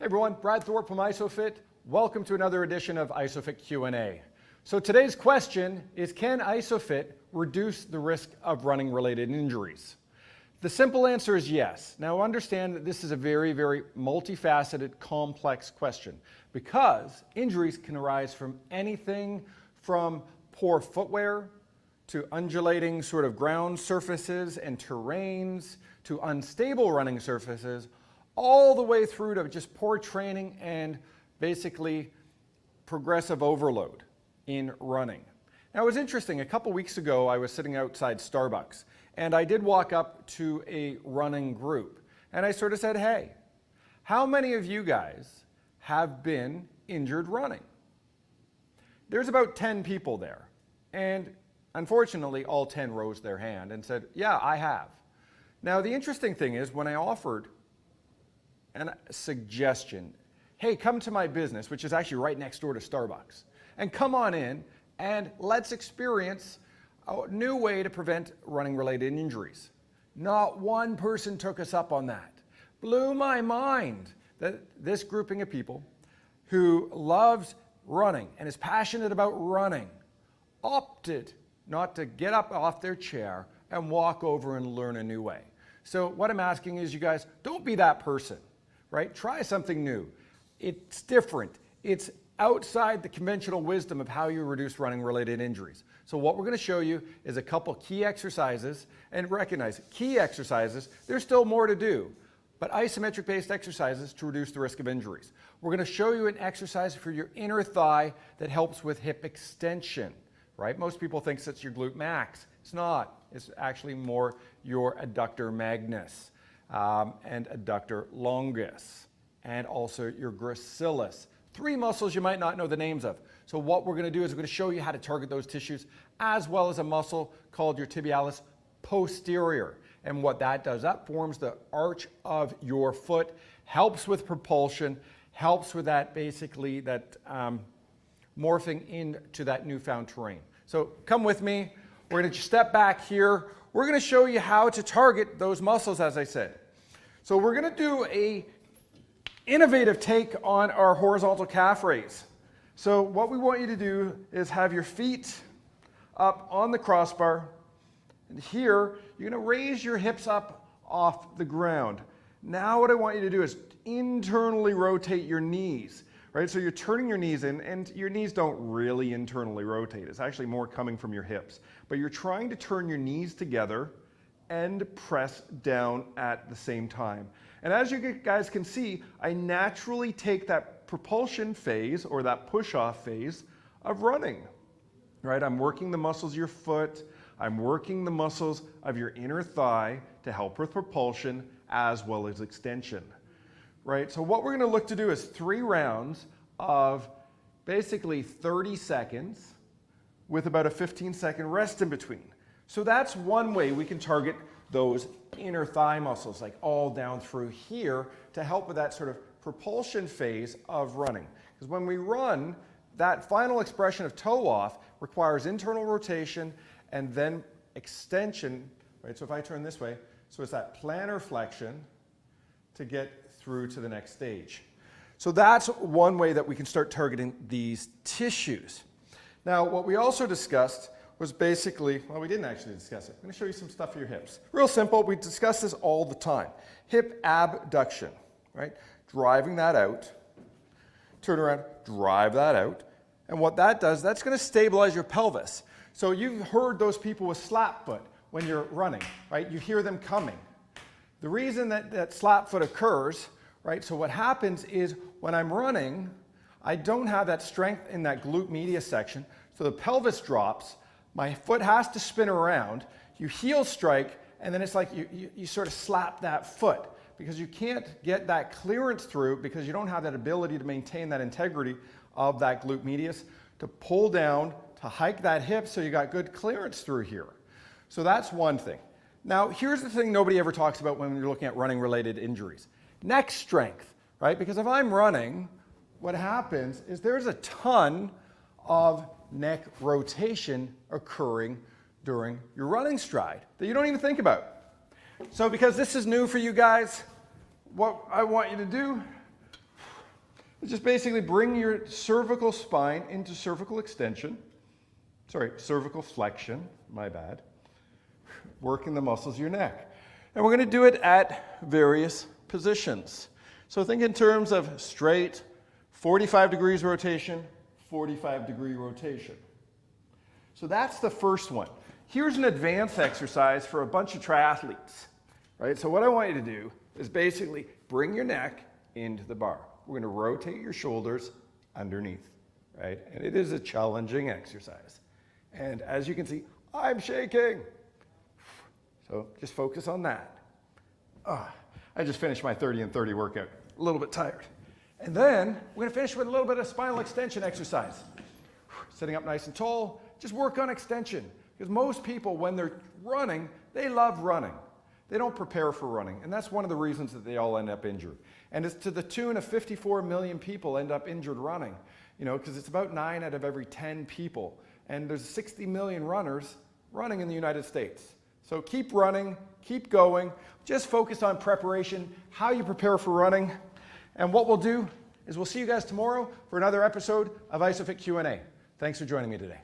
Hey everyone, Brad Thorpe from Isophit. Welcome to another edition of Isophit Q&A. So today's question is, can Isophit reduce the risk of running-related injuries? The simple answer is yes. Now understand that this is a very, very multifaceted, complex question because injuries can arise from anything from poor footwear to undulating sort of ground surfaces and terrains to unstable running surfaces, all the way through to just poor training and basically progressive overload in running. Now it was interesting, a couple weeks ago I was sitting outside Starbucks and I did walk up to a running group and I sort of said, hey, how many of you guys have been injured running? There's about 10 people there, and unfortunately all 10 rose their hand and said, yeah, I have. Now the interesting thing is when I offered a suggestion, hey, come to my business, which is actually right next door to Starbucks, and come on in and let's experience a new way to prevent running-related injuries. Not one person took us up on that. Blew my mind that this grouping of people who loves running and is passionate about running opted not to get up off their chair and walk over and learn a new way. So what I'm asking is, you guys, don't be that person. Right? Try something new. It's different. It's outside the conventional wisdom of how you reduce running-related injuries. So what we're going to show you is a couple key exercises, and recognize key exercises, there's still more to do, but isometric-based exercises to reduce the risk of injuries. We're going to show you an exercise for your inner thigh that helps with hip extension. Right? Most people think that's your glute max. It's not. It's actually more your adductor magnus. And adductor longus, and also your gracilis. 3 muscles you might not know the names of. So what we're going to do is we're going to show you how to target those tissues, as well as a muscle called your tibialis posterior. And what that does, that forms the arch of your foot, helps with propulsion, helps with that basically that morphing into that newfound terrain. So come with me. We're going to step back here. We're going to show you how to target those muscles, as I said. So we're going to do a innovative take on our horizontal calf raise. So what we want you to do is have your feet up on the crossbar. And here, you're going to raise your hips up off the ground. Now what I want you to do is internally rotate your knees. Right? So you're turning your knees in, and your knees don't really internally rotate. It's actually more coming from your hips. But you're trying to turn your knees together and press down at the same time. And as you guys can see, I naturally take that propulsion phase or that push-off phase of running. Right? I'm working the muscles of your foot. I'm working the muscles of your inner thigh to help with propulsion as well as extension. Right? So what we're going to look to do is 3 rounds of basically 30 seconds with about a 15-second rest in between. So that's one way we can target those inner thigh muscles, like all down through here, to help with that sort of propulsion phase of running. Because when we run, that final expression of toe off requires internal rotation and then extension. Right? So if I turn this way, so it's that plantar flexion to get through to the next stage. So that's one way that we can start targeting these tissues. Now, what we also discussed was basically, well, we didn't actually discuss it. I'm going to show you some stuff for your hips. Real simple. We discuss this all the time. Hip abduction, right? Driving that out. Turn around, drive that out. And what that does, that's going to stabilize your pelvis. So you've heard those people with slap foot when you're running, right? You hear them coming. The reason that slap foot occurs, right? So what happens is when I'm running, I don't have that strength in that glute medius section. So the pelvis drops, my foot has to spin around, you heel strike, and then it's like you sort of slap that foot because you can't get that clearance through because you don't have that ability to maintain that integrity of that glute medius to pull down, to hike that hip so you got good clearance through here. So that's one thing. Now, here's the thing nobody ever talks about when you're looking at running-related injuries. Neck strength, right? Because if I'm running, what happens is there's a ton of neck rotation occurring during your running stride that you don't even think about. So because this is new for you guys, what I want you to do Just basically bring your cervical spine into cervical extension. Cervical flexion, my bad. Working the muscles of your neck. And we're going to do it at various positions. So think in terms of straight, 45 degrees rotation, 45-degree rotation. So that's the first one. Here's an advanced exercise for a bunch of triathletes, right? So what I want you to do is basically bring your neck into the bar. We're going to rotate your shoulders underneath, right? And it is a challenging exercise. And as you can see, I'm shaking. So just focus on that. I just finished my 30 and 30 workout, a little bit tired. And then we're going to finish with a little bit of spinal extension exercise. Sitting up nice and tall, just work on extension. Because most people, when they're running, they love running. They don't prepare for running. And that's one of the reasons that they all end up injured. And it's to the tune of 54 million people end up injured running. Because it's about 9 out of every 10 people. And there's 60 million runners running in the United States. So keep running, keep going. Just focus on preparation, how you prepare for running. And what we'll do is we'll see you guys tomorrow for another episode of Isophit Q&A. Thanks for joining me today.